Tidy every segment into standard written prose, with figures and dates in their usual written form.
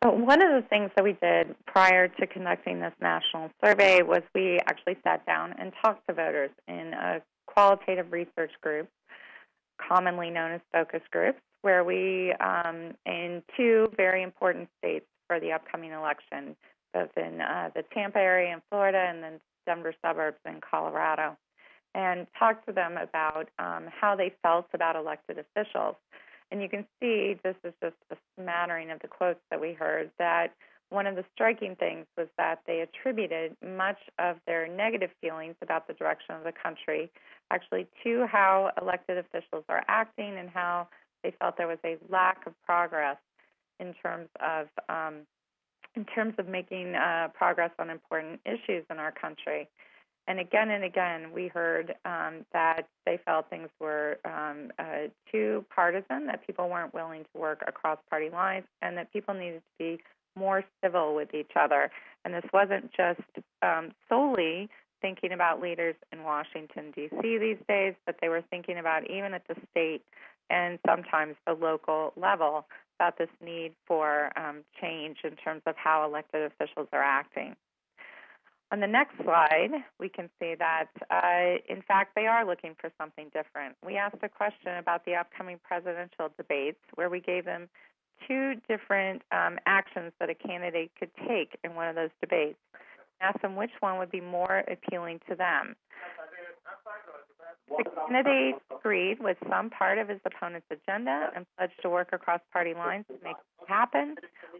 So one of the things that we did prior to conducting this national survey was we actually sat down and talked to voters in a qualitative research group, commonly known as focus groups, where we, in two very important states for the upcoming election, both in the Tampa area in Florida and then Denver suburbs in Colorado, and talked to them about how they felt about elected officials. And you can see, this is just a smattering of the quotes that we heard, that one of the striking things was that they attributed much of their negative feelings about the direction of the country actually to how elected officials are acting and how they felt there was a lack of progress in terms of making progress on important issues in our country. And again, we heard that they felt things were too partisan, that people weren't willing to work across party lines, and that people needed to be more civil with each other. And this wasn't just solely thinking about leaders in Washington, D.C. these days, but they were thinking about, even at the state and sometimes the local level, about this need for change in terms of how elected officials are acting. On the next slide, we can see that, in fact, they are looking for something different. We asked a question about the upcoming presidential debates, where we gave them two different actions that a candidate could take in one of those debates. Asked them which one would be more appealing to them. The candidate agreed with some part of his opponent's agenda and pledged to work across party lines to make it happen,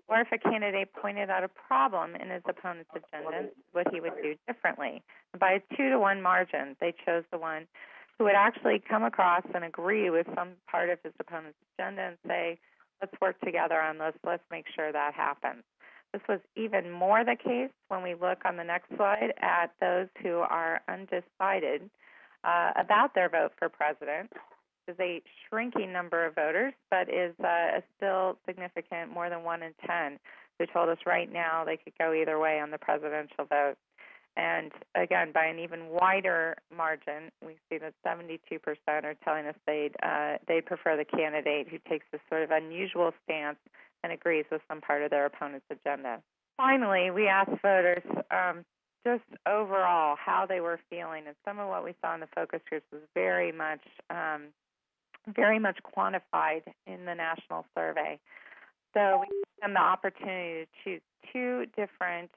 or if a candidate pointed out a problem in his opponent's agenda, what he would do differently. By a 2-to-1 margin, they chose the one who would actually come across and agree with some part of his opponent's agenda and say, let's work together on this, let's make sure that happens. This was even more the case when we look on the next slide at those who are undecided about their vote for president. Is a shrinking number of voters, but is still significant, more than 1 in 10, who told us right now they could go either way on the presidential vote. And again, by an even wider margin, we see that 72% are telling us they prefer the candidate who takes this sort of unusual stance and agrees with some part of their opponent's agenda. Finally, we asked voters just overall how they were feeling, and some of what we saw in the focus groups was very much quantified in the national survey. So we gave them the opportunity to choose two different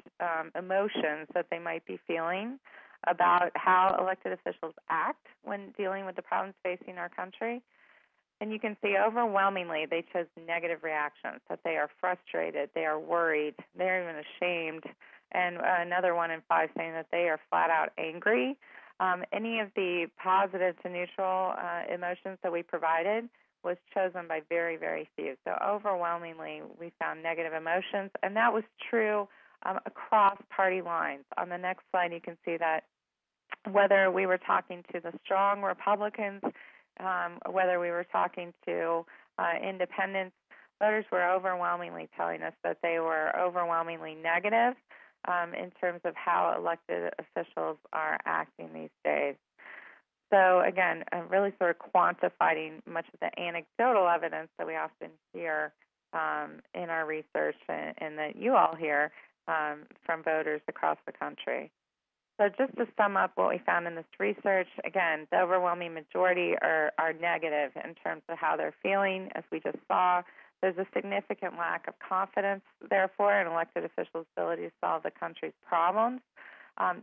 emotions that they might be feeling about how elected officials act when dealing with the problems facing our country. And you can see overwhelmingly they chose negative reactions, that they are frustrated, they are worried, they're even ashamed, and another 1 in 5 saying that they are flat out angry. Any of the positive to neutral emotions that we provided was chosen by very, very few. So overwhelmingly, we found negative emotions, and that was true across party lines. On the next slide, you can see that whether we were talking to the strong Republicans, whether we were talking to independents, voters were overwhelmingly telling us that they were overwhelmingly negative in terms of how elected officials are acting these days. So again, really sort of quantifying much of the anecdotal evidence that we often hear in our research and that you all hear from voters across the country. So just to sum up what we found in this research, again, the overwhelming majority are negative in terms of how they're feeling. As we just saw, there's a significant lack of confidence, therefore, in elected officials' ability to solve the country's problems.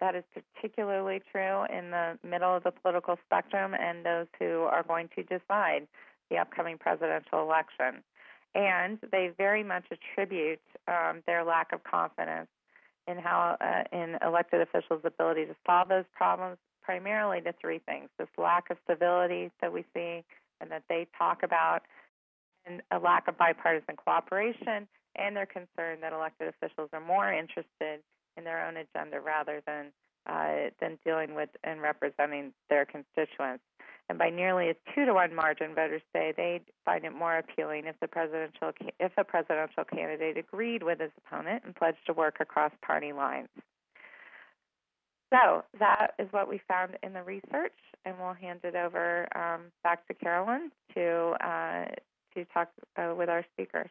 That is particularly true in the middle of the political spectrum and those who are going to decide the upcoming presidential election. And they very much attribute their lack of confidence in how in elected officials' ability to solve those problems primarily to three things: this lack of civility that we see and that they talk about, and a lack of bipartisan cooperation, and their concern that elected officials are more interested in their own agenda rather than dealing with and representing their constituents. And by nearly a 2-to-1 margin, voters say they'd find it more appealing if a presidential candidate agreed with his opponent and pledged to work across party lines. So that is what we found in the research, and we'll hand it over back to Carolyn to talk with our speakers.